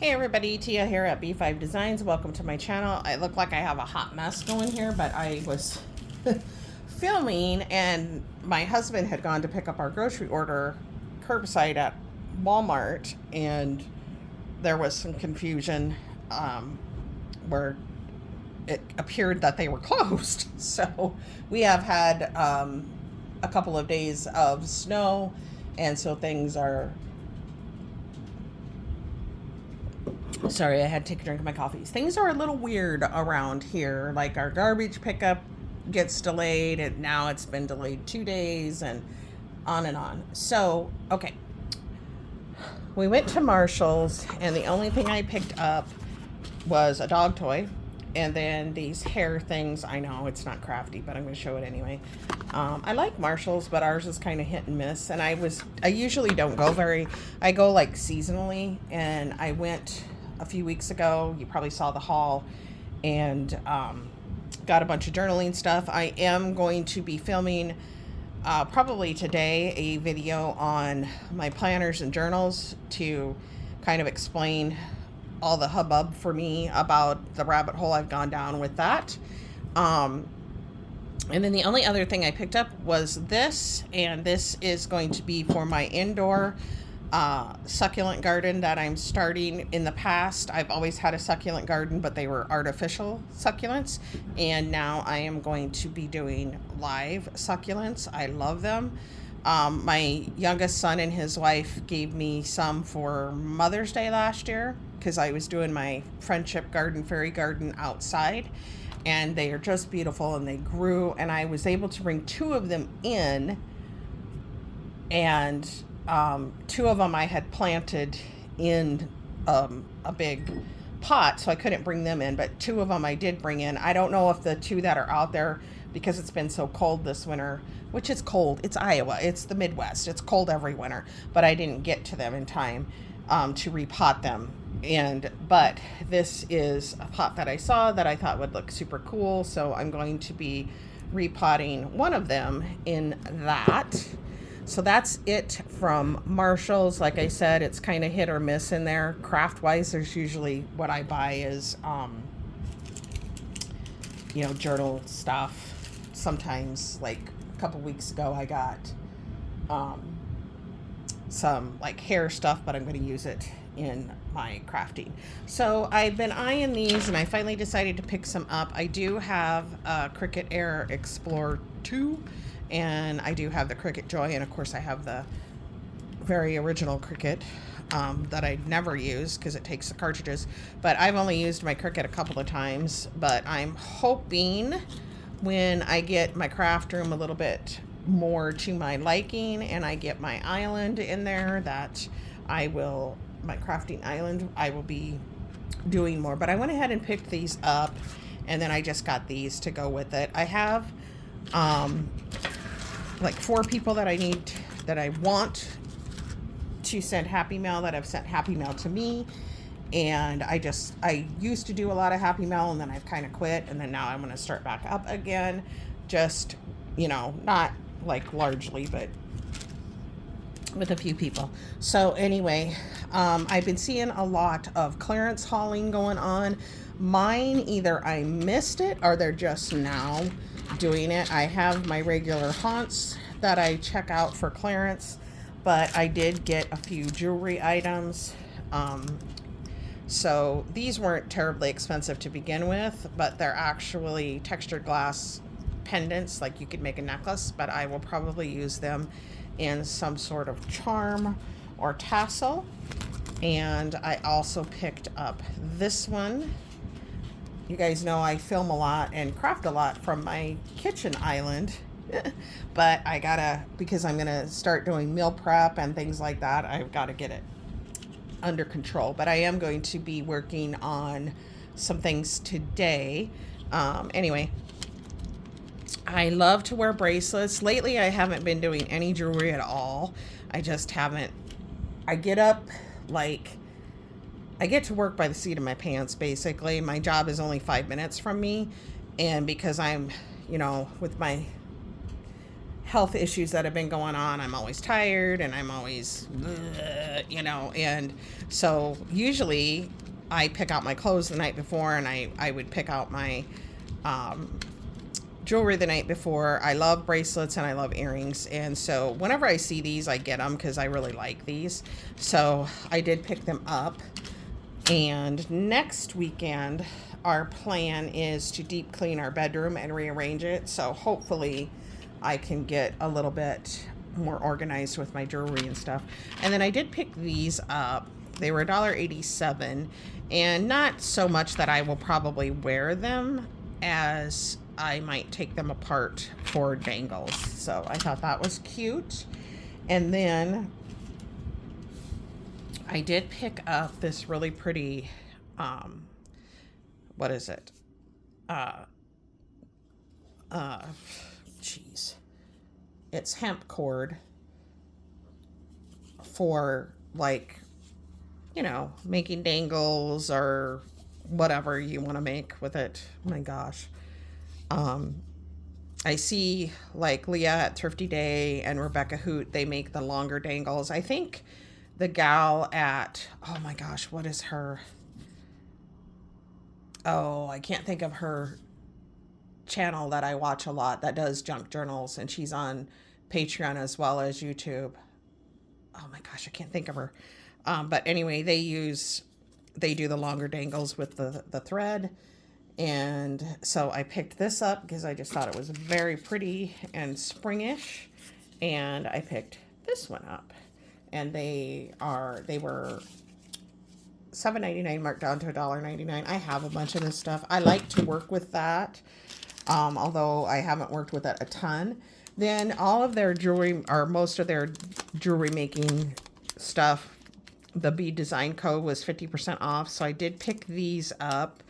Hey everybody, Tia here at B5 Designs. Welcome to my channel. I look like I have a hot mess going here, but I was filming and my husband had gone to pick up our grocery order curbside at Walmart, and there was some confusion where it appeared that they were closed. So we have had a couple of days of snow, and so things are... Sorry, I had to take a drink of my coffee. Things are a little weird around here. Like our garbage pickup gets delayed, and now it's been delayed 2 days, and on and on. So, okay. We went to Marshall's, and the only thing I picked up was a dog toy, and then these hair things. I know it's not crafty, but I'm going to show it anyway. I like Marshall's, but ours is kind of hit and miss. And I usually don't go I go like seasonally, and I went a few weeks ago. You probably saw the haul, and got a bunch of journaling stuff. I am going to be filming probably today a video on my planners and journals to kind of explain all the hubbub for me about the rabbit hole I've gone down with that. And then the only other thing I picked up was this, and this is going to be for my indoor succulent garden that I'm starting. In the past, I've always had a succulent garden, but they were artificial succulents, and now I am going to be doing live succulents. I love them. My youngest son and his wife gave me some for Mother's Day last year because I was doing my friendship garden, fairy garden outside, and they are just beautiful, and they grew, and I was able to bring 2 of them in, and 2 of them I had planted in a big pot, so I couldn't bring them in, but 2 of them I did bring in. I don't know if the 2 that are out there, because it's been so cold this winter, which is cold, it's Iowa, it's the Midwest, it's cold every winter, but I didn't get to them in time to repot them. But this is a pot that I saw that I thought would look super cool, so I'm going to be repotting one of them in that. So that's it from Marshall's. Like I said, it's kind of hit or miss in there. Craft-wise, there's usually what I buy is, journal stuff. Sometimes, like a couple weeks ago, I got some like hair stuff, but I'm going to use it in my crafting. So I've been eyeing these, and I finally decided to pick some up. I do have a Cricut Air Explorer 2, and I do have the Cricut Joy, and of course I have the very original Cricut that I never use because it takes the cartridges. But I've only used my Cricut a couple of times, but I'm hoping when I get my craft room a little bit more to my liking and I get my island in there, that my crafting island, I will be doing more. But I went ahead and picked these up, and then I just got these to go with it. I have like 4 people that I want to send Happy Mail that have sent Happy Mail to me, and I used to do a lot of Happy Mail, and then I've kind of quit, and then now I'm going to start back up again, just not like largely, but with a few people. So anyway, I've been seeing a lot of clearance hauling going on. Mine, either I missed it or they're just now doing it. I have my regular haunts that I check out for clearance, but I did get a few jewelry items. So these weren't terribly expensive to begin with, but they're actually textured glass pendants, like you could make a necklace, but I will probably use them in some sort of charm or tassel. And I also picked up this one. You guys know I film a lot and craft a lot from my kitchen island, but because I'm gonna start doing meal prep and things like that, I've got to get it under control. But I am going to be working on some things today. Anyway, I love to wear bracelets. Lately, I haven't been doing any jewelry at all. I just haven't. I get up, I get to work by the seat of my pants, basically. My job is only 5 minutes from me, and because I'm, with my health issues that have been going on. I'm always tired and I'm always, and so usually I pick out my clothes the night before, and I would pick out my jewelry the night before. I love bracelets and I love earrings. And so whenever I see these, I get them because I really like these. So I did pick them up. And next weekend, our plan is to deep clean our bedroom and rearrange it. So hopefully I can get a little bit more organized with my jewelry and stuff. And then I did pick these up. They were $1.87, and not so much that I will probably wear them as I might take them apart for dangles. So I thought that was cute. And then I did pick up this really pretty, what is it? It's hemp cord for, like, making dangles or whatever you want to make with it. Oh my gosh. I see like Leah at Thrifty Day and Rebecca Hoot, they make the longer dangles. I think the gal at, oh my gosh, what is her? Oh, I can't think of her channel that I watch a lot that does junk journals, and she's on Patreon as well as YouTube. Oh my gosh, I can't think of her. But anyway, they do the longer dangles with the thread. And so I picked this up because I just thought it was very pretty and springish. And I picked this one up. And they were $7.99 marked down to $1.99. I have a bunch of this stuff. I like to work with that, although I haven't worked with it a ton. Then all of their jewelry, or most of their jewelry making stuff, the Bead Design Co. was 50% off. So I did pick these up.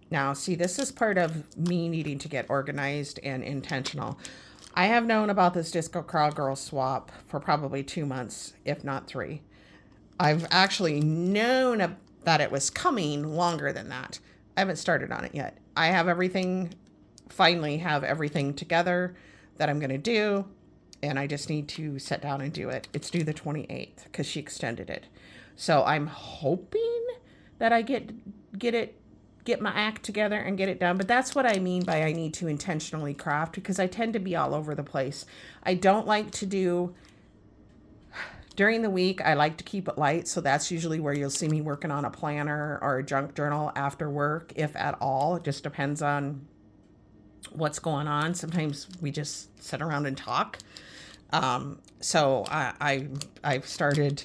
Now, see, this is part of me needing to get organized and intentional. I have known about this Disco Cowgirl swap for probably 2 months, if not 3. I've actually known that it was coming longer than that. I haven't started on it yet. I have finally have everything together that I'm going to do, and I just need to sit down and do it. It's due the 28th because she extended it. So I'm hoping that I get my act together and get it done. But that's what I mean by I need to intentionally craft, because I tend to be all over the place. I don't like to do during the week. I like to keep it light. So that's usually where you'll see me working on a planner or a junk journal after work, if at all. It just depends on what's going on. Sometimes we just sit around and talk. So I've started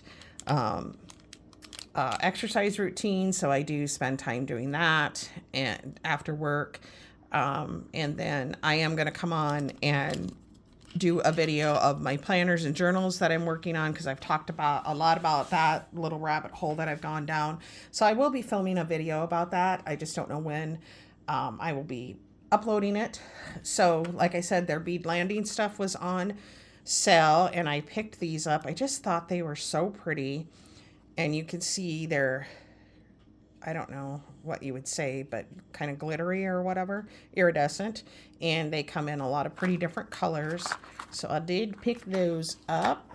exercise routine, so I do spend time doing that and after work. And then I am going to come on and do a video of my planners and journals that I'm working on, because I've talked a lot about that little rabbit hole that I've gone down. So I will be filming a video about that. I just don't know when I will be uploading it. So like I said, their bead landing stuff was on sale, and I picked these up. I just thought they were so pretty. And you can see they're, I don't know what you would say, but kind of glittery or whatever, iridescent. And they come in a lot of pretty different colors. So I did pick those up.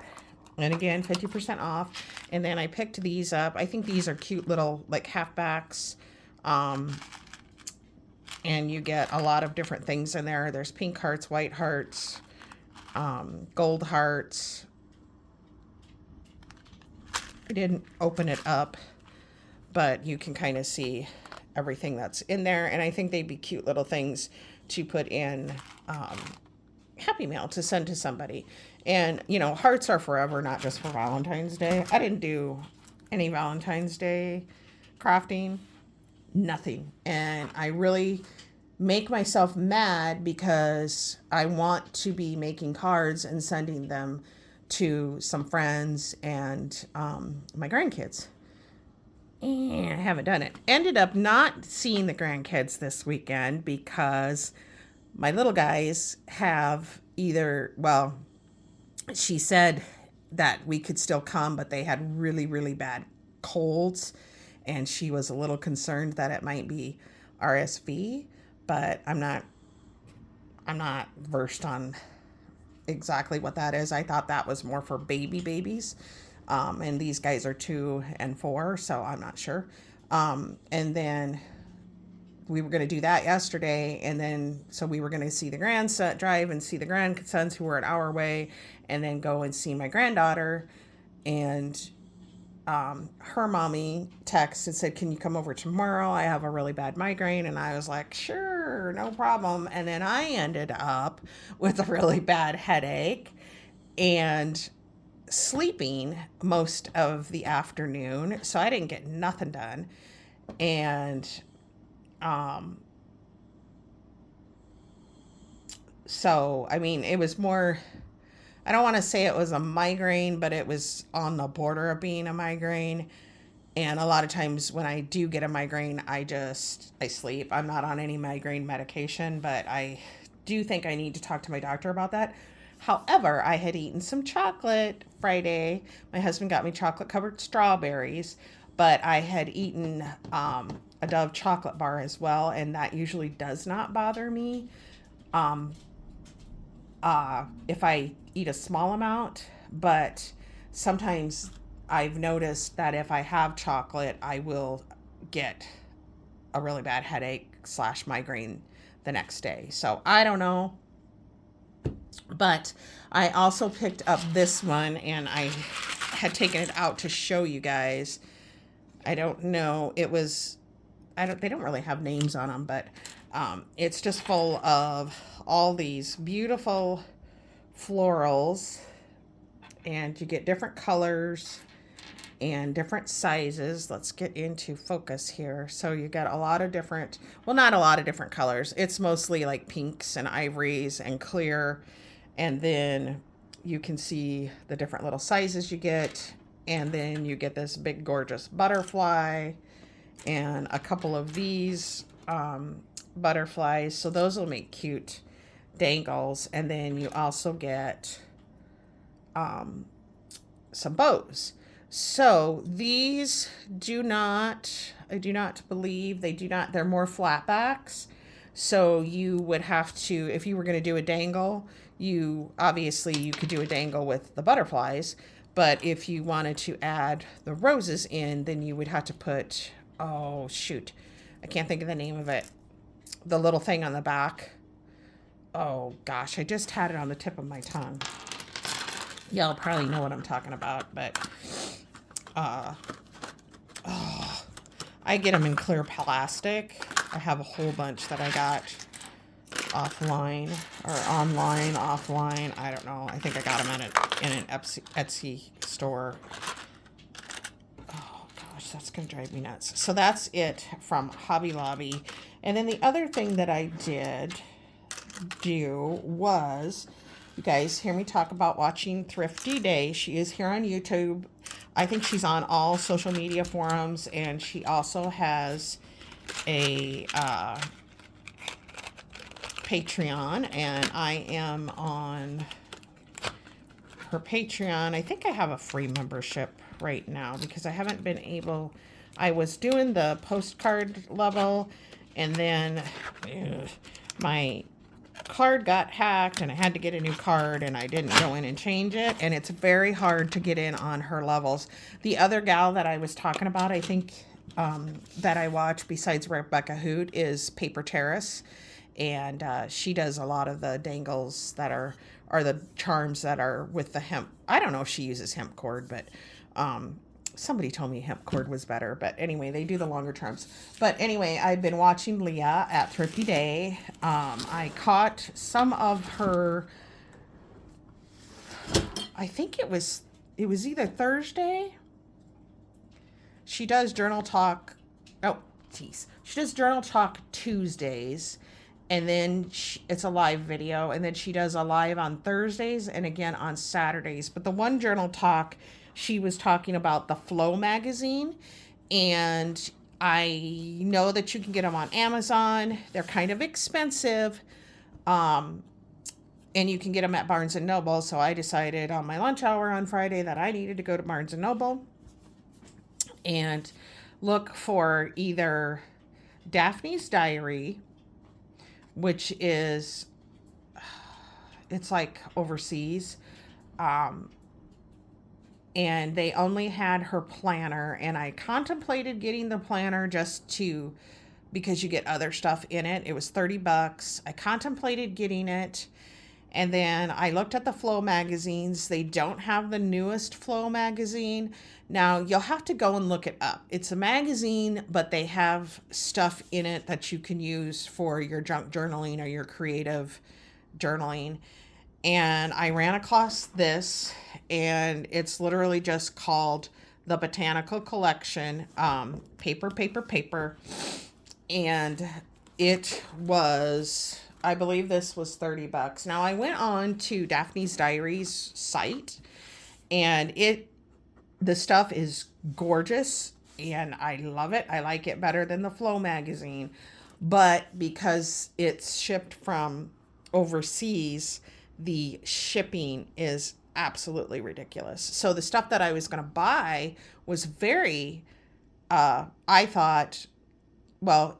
And again, 50% off. And then I picked these up. I think these are cute little like halfbacks. And you get a lot of different things in there. There's pink hearts, white hearts, gold hearts. I didn't open it up, but you can kind of see everything that's in there. And I think they'd be cute little things to put in Happy Mail to send to somebody. And, hearts are forever, not just for Valentine's Day. I didn't do any Valentine's Day crafting, nothing. And I really make myself mad because I want to be making cards and sending them to some friends and my grandkids. And I haven't done it. Ended up not seeing the grandkids this weekend because my little guys have she said that we could still come, but they had really, really bad colds. And she was a little concerned that it might be RSV, but I'm not versed on exactly what that is. I thought that was more for babies. And these guys are 2 and 4, so I'm not sure. And then we were going to do that yesterday. And then, so we were going to see the grandson, drive and see the grandsons who were an hour away, and then go and see my granddaughter. And her mommy texted and said, "Can you come over tomorrow? I have a really bad migraine." And I was like, "Sure, no problem." And then I ended up with a really bad headache and sleeping most of the afternoon. So I didn't get nothing done. And um, so, I mean, it was more, I don't want to say it was a migraine, but it was on the border of being a migraine. And a lot of times when I do get a migraine, I sleep. I'm not on any migraine medication, but I do think I need to talk to my doctor about that. However, I had eaten some chocolate Friday. My husband got me chocolate covered strawberries, but I had eaten a Dove chocolate bar as well, and that usually does not bother me if I eat a small amount, but sometimes I've noticed that if I have chocolate, I will get a really bad headache slash migraine the next day. So I don't know. But I also picked up this one, and I had taken it out to show you guys. I don't know. They don't really have names on them, but it's just full of all these beautiful florals, and you get different colors and different sizes. Let's get into focus here. So you got a lot of different, well, not a lot of different colors. It's mostly like pinks and ivories and clear. And then you can see the different little sizes you get. And then you get this big, gorgeous butterfly and a couple of these butterflies. So those will make cute dangles. And then you also get some bows. So these I do not believe they're more flatbacks. So you would have to, if you were going to do a dangle, you could do a dangle with the butterflies. But if you wanted to add the roses in, then you would have to put, oh shoot, I can't think of the name of it. The little thing on the back. Oh gosh, I just had it on the tip of my tongue. Y'all probably know what I'm talking about, but I get them in clear plastic. I have a whole bunch that I got offline or online, offline. I don't know. I think I got them in an Etsy store. Oh gosh, that's gonna drive me nuts. So that's it from Hobby Lobby. And then the other thing that I did do was, you guys hear me talk about watching Thrifty Day. She is here on YouTube. I think she's on all social media forums, and she also has a Patreon, and I am on her Patreon. I think I have a free membership right now because I haven't been able, I was doing the postcard level, and then my card got hacked and I had to get a new card, and I didn't go in and change it, and it's very hard to get in on her levels. The other gal that I was talking about, I think that I watch besides Rebecca Hoot, is Paper Terrace, and she does a lot of the dangles that are the charms that are with the hemp. I don't know if she uses hemp cord, but somebody told me hemp cord was better. But anyway, they do the longer charms. But anyway, I've been watching Leah at Thrifty Day. I caught some of her, I think it was either Thursday. She does Journal Talk. Oh, geez. She does Journal Talk Tuesdays. And then it's a live video. And then she does a live on Thursdays and again on Saturdays. But the one Journal Talk, she was talking about the Flow magazine. And I know that you can get them on Amazon. They're kind of expensive. And you can get them at Barnes & Noble. So I decided on my lunch hour on Friday that I needed to go to Barnes & Noble and look for either Daphne's Diary, which is It's like overseas. Um, and they only had her planner, and I contemplated getting the planner just to because you get other stuff in it. It was $30. I contemplated getting it. And then I looked at the Flow magazines. They don't have the newest Flow magazine. Now, you'll have to go and look it up. It's a magazine, but they have stuff in it that you can use for your junk journaling or your creative journaling. And I ran across this, and it's literally just called the Botanical Collection, paper, paper, paper. And it was, I believe this was $30. Now I went on to Daphne's Diaries site, and the stuff is gorgeous and I love it. I like it better than the Flow magazine, but because it's shipped from overseas, the shipping is absolutely ridiculous. So the stuff that I was going to buy was very, I thought, well,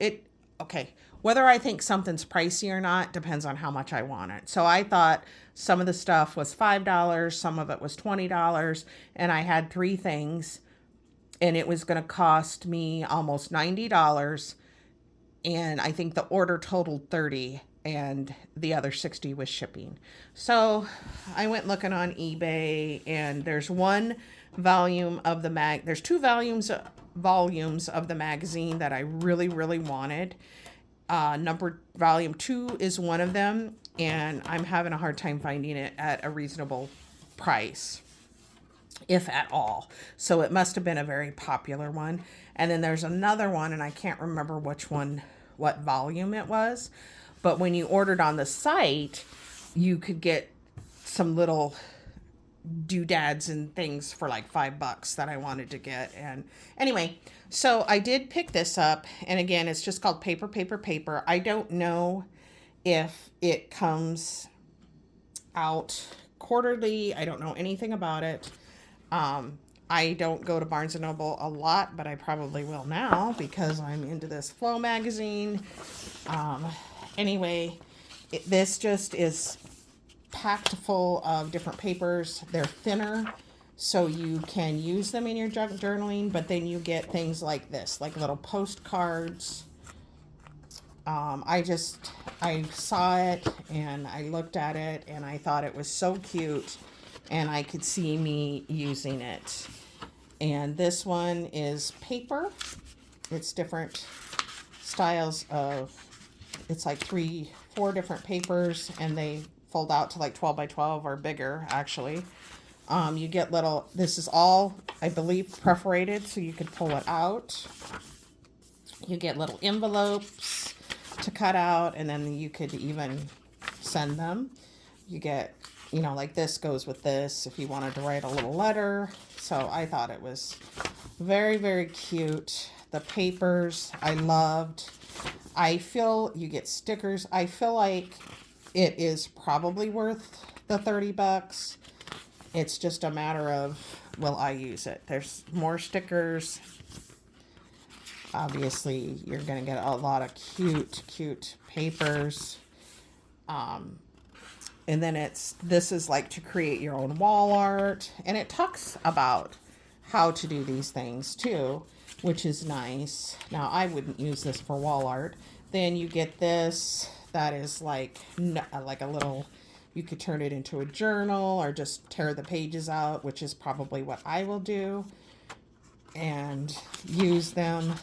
okay, whether I think something's pricey or not depends on how much I want it. So I thought some of the stuff was $5, some of it was $20, and I had 3 things, and it was going to cost me almost $90, and I think the order totaled 30, and the other 60 was shipping. So I went looking on eBay, and there's one volume of the there's 2 volumes of the magazine that I really, really wanted. Volume 2 is one of them, and I'm having a hard time finding it at a reasonable price, if at all. So it must have been a very popular one. And then there's another one, and I can't remember what volume it was. But when you ordered on the site, you could get some little doodads and things for like $5 that I wanted to get. And anyway, so I did pick this up, and again, it's just called Paper, Paper, Paper. I don't know if it comes out quarterly. I don't know anything about it. I don't go to Barnes & Noble a lot, but I probably will now because I'm into this Flow magazine. Anyway, this just is packed full of different papers. They're thinner, so you can use them in your junk journaling, but then you get things like this, like little postcards. I saw it and I looked at it and I thought it was so cute, and I could see me using it. And this one is paper. It's different styles of, it's like 4 different papers, and they fold out to like 12 by 12 or bigger, actually. You get this is all, I believe, perforated, so you could pull it out. You get little envelopes to cut out, and then you could even send them. You get, like this goes with this if you wanted to write a little letter. So I thought it was very, very cute. The papers I loved. I feel you get stickers. I feel like it is probably worth the $30. It's just a matter of, will I use it? There's more stickers. Obviously, you're going to get a lot of cute papers. And then this is like to create your own wall art. And it talks about how to do these things too, which is nice. Now, I wouldn't use this for wall art. Then you get this that is like a little, you could turn it into a journal or just tear the pages out, which is probably what I will do, and use them.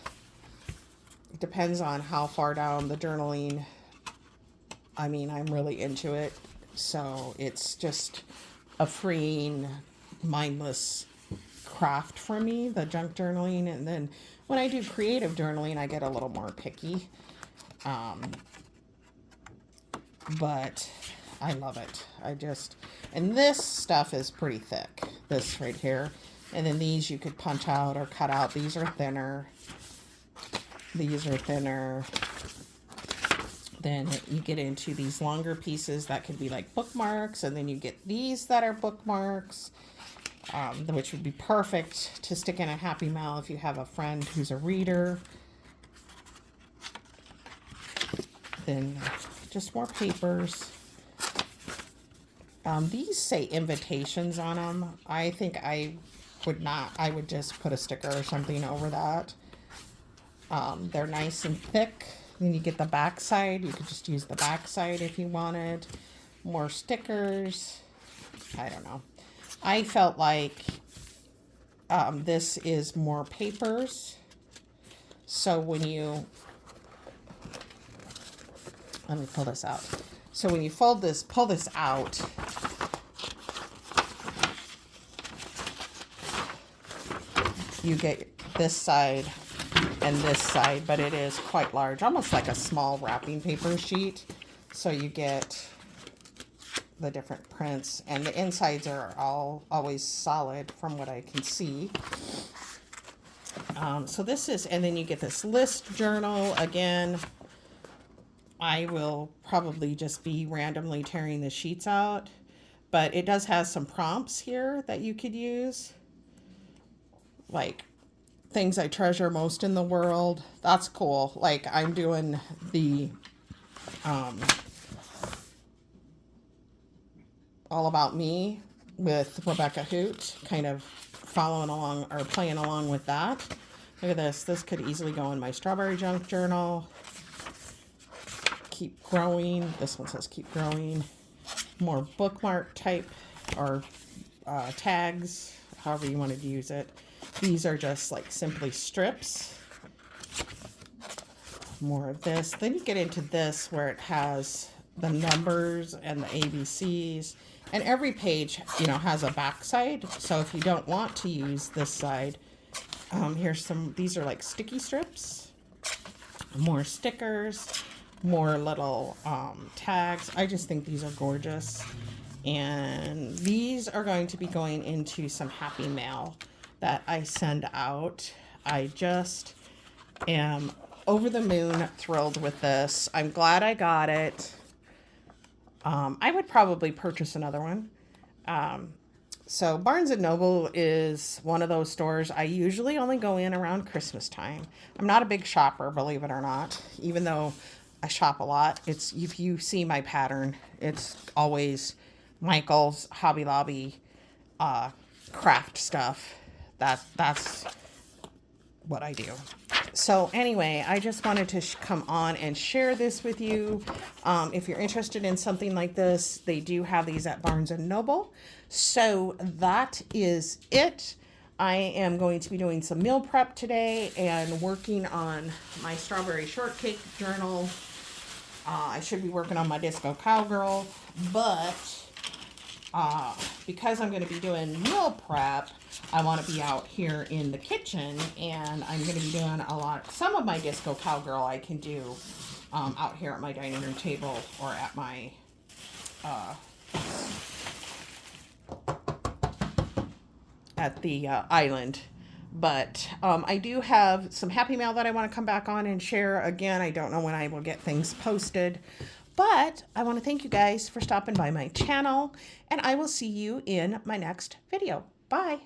It depends on how far down the journaling. I mean, I'm really into it. So it's just a freeing, mindless craft for me, the junk journaling. And then when I do creative journaling, I get a little more picky. But I love it. And this stuff is pretty thick, this right here. And then these you could punch out or cut out. These are thinner. These are thinner. Then you get into these longer pieces that could be like bookmarks, and then you get these that are bookmarks, which would be perfect to stick in a Happy Mail if you have a friend who's a reader. Then just more papers. These say invitations on them. I think I would not. I would just put a sticker or something over that. They're nice and thick. Then you get the back side. You could just use the back side if you wanted. More stickers. I don't know. I felt like this is more papers. So when you, let me pull this out. So when you pull this out, you get this side and this side, but it is quite large, almost like a small wrapping paper sheet. So you get the different prints, and the insides are always solid from what I can see. So this is, and then you get this list journal. Again, I will probably just be randomly tearing the sheets out, but it does have some prompts here that you could use, like things I treasure most in the world. That's cool. Like I'm doing the All About Me with Rebecca Hoot, kind of following along or playing along with that. Look at this. This could easily go in my strawberry junk journal. Keep growing. This one says keep growing. More bookmark type or tags, however you wanted to use it. These are just like simply strips. More of this. Then you get into this where it has the numbers and the ABCs. And every page, you know, has a back side. So if you don't want to use this side, here's some, these are like sticky strips. More stickers. More little tags. I just think these are gorgeous. And these are going to be going into some happy mail that I send out. I just am over the moon thrilled with this. I'm glad I got it. I would probably purchase another one. So Barnes & Noble is one of those stores I usually only go in around Christmas time. I'm not a big shopper, believe it or not, even though I shop a lot. It's, if you see my pattern, it's always Michael's, Hobby Lobby, craft stuff. That's what I do. So anyway, I just wanted to come on and share this with you. If you're interested in something like this, they do have these at Barnes & Noble. So that is it. I am going to be doing some meal prep today and working on my strawberry shortcake journal. I should be working on my Disco Cowgirl, but because I'm going to be doing meal prep, I want to be out here in the kitchen, and I'm going to be doing some of my Disco Cowgirl I can do out here at my dining room table or at my at the island. But I do have some happy mail that I want to come back on and share. Again, I don't know when I will get things posted, but I want to thank you guys for stopping by my channel, and I will see you in my next video. Bye.